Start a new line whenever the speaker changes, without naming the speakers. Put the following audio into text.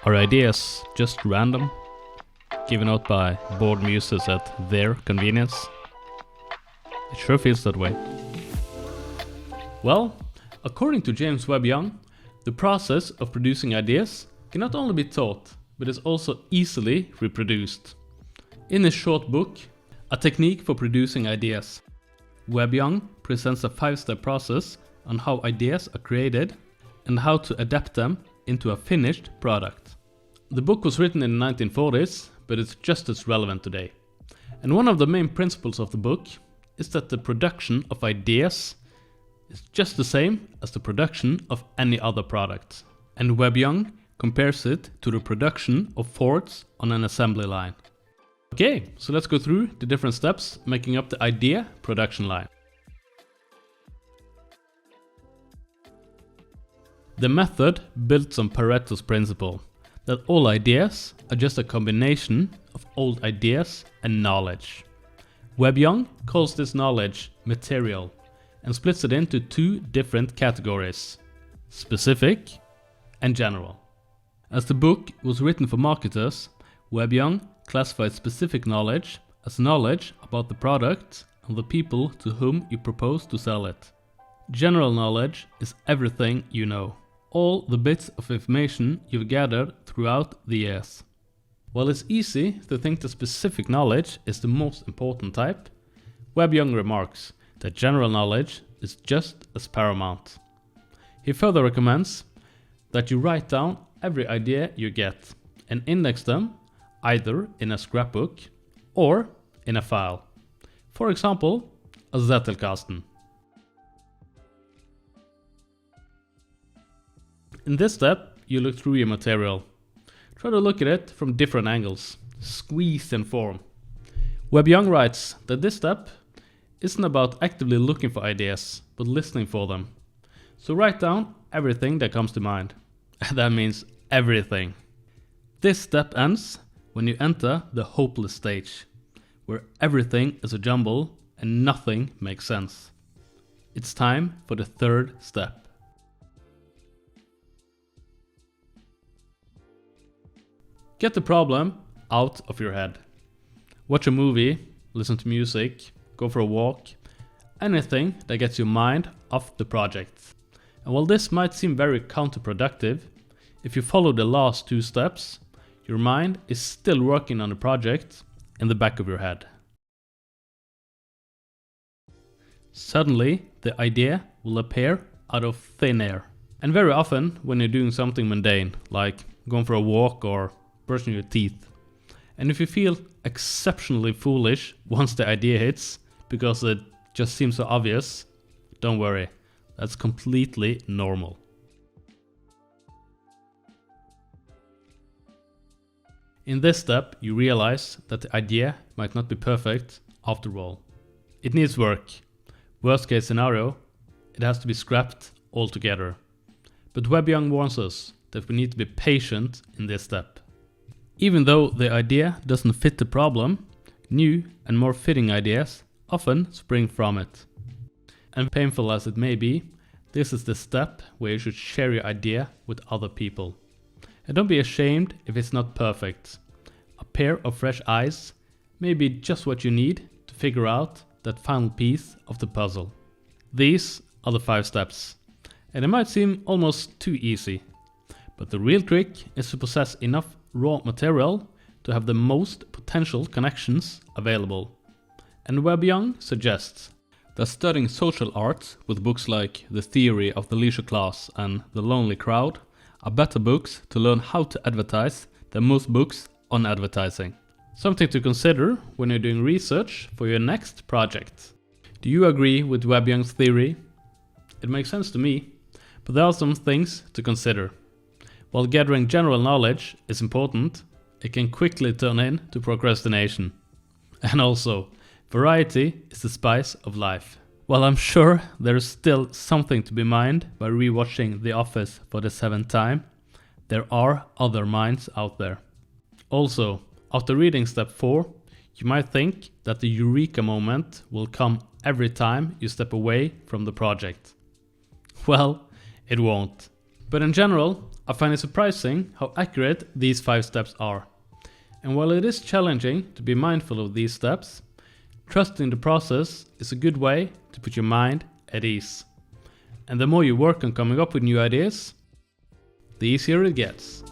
Are ideas just random, given out by bored muses at their convenience? It sure feels that way. Well, according to James Webb Young, the process of producing ideas can not only be taught, but is also easily reproduced. In his short book, A Technique for Producing Ideas, Webb Young presents a 5-step process on how ideas are created and how to adapt them into a finished product. The book was written in the 1940s, but it's just as relevant today. And one of the main principles of the book is that the production of ideas is just the same as the production of any other product. And Webb Young compares it to the production of Fords on an assembly line. Okay, so let's go through the different steps making up the idea production line. The method builds on Pareto's principle, that all ideas are just a combination of old ideas and knowledge. Webb Young calls this knowledge material and splits it into 2 different categories, specific and general. As the book was written for marketers, Webb Young classified specific knowledge as knowledge about the product and the people to whom you propose to sell it. General knowledge is everything you know, all the bits of information you've gathered throughout the years. While it's easy to think that specific knowledge is the most important type, Webb Young remarks that general knowledge is just as paramount. He further recommends that you write down every idea you get and index them either in a scrapbook or in a file. For example, a Zettelkasten. In this step, you look through your material. Try to look at it from different angles, squeeze and form. Webb Young writes that this step isn't about actively looking for ideas, but listening for them. So write down everything that comes to mind. That means everything. This step ends when you enter the hopeless stage, where everything is a jumble and nothing makes sense. It's time for the 3rd step. Get the problem out of your head. Watch a movie, listen to music, go for a walk, anything that gets your mind off the project. And while this might seem very counterproductive, if you follow the last 2 steps, your mind is still working on the project in the back of your head. Suddenly, the idea will appear out of thin air. And very often, when you're doing something mundane, like going for a walk or brushing your teeth. And if you feel exceptionally foolish once the idea hits, because it just seems so obvious, don't worry, that's completely normal. In this step, you realize that the idea might not be perfect after all. It needs work. Worst case scenario, it has to be scrapped altogether. But Webb Young warns us that we need to be patient in this step. Even though the idea doesn't fit the problem, new and more fitting ideas often spring from it. And painful as it may be, this is the step where you should share your idea with other people. And don't be ashamed if it's not perfect. A pair of fresh eyes may be just what you need to figure out that final piece of the puzzle. These are the 5 steps. And it might seem almost too easy. But the real trick is to possess enough raw material to have the most potential connections available. And Webb Young suggests that studying social arts with books like The Theory of the Leisure Class and The Lonely Crowd are better books to learn how to advertise than most books on advertising. Something to consider when you're doing research for your next project. Do you agree with Webb Young's theory? It makes sense to me, but there are some things to consider. While gathering general knowledge is important, it can quickly turn into procrastination. And also, variety is the spice of life. While I'm sure there is still something to be mined by rewatching The Office for the 7th time, there are other minds out there. Also, after reading step 4, you might think that the Eureka moment will come every time you step away from the project. Well, it won't. But in general, I find it surprising how accurate these 5 steps are. And while it is challenging to be mindful of these steps, trusting the process is a good way to put your mind at ease. And the more you work on coming up with new ideas, the easier it gets.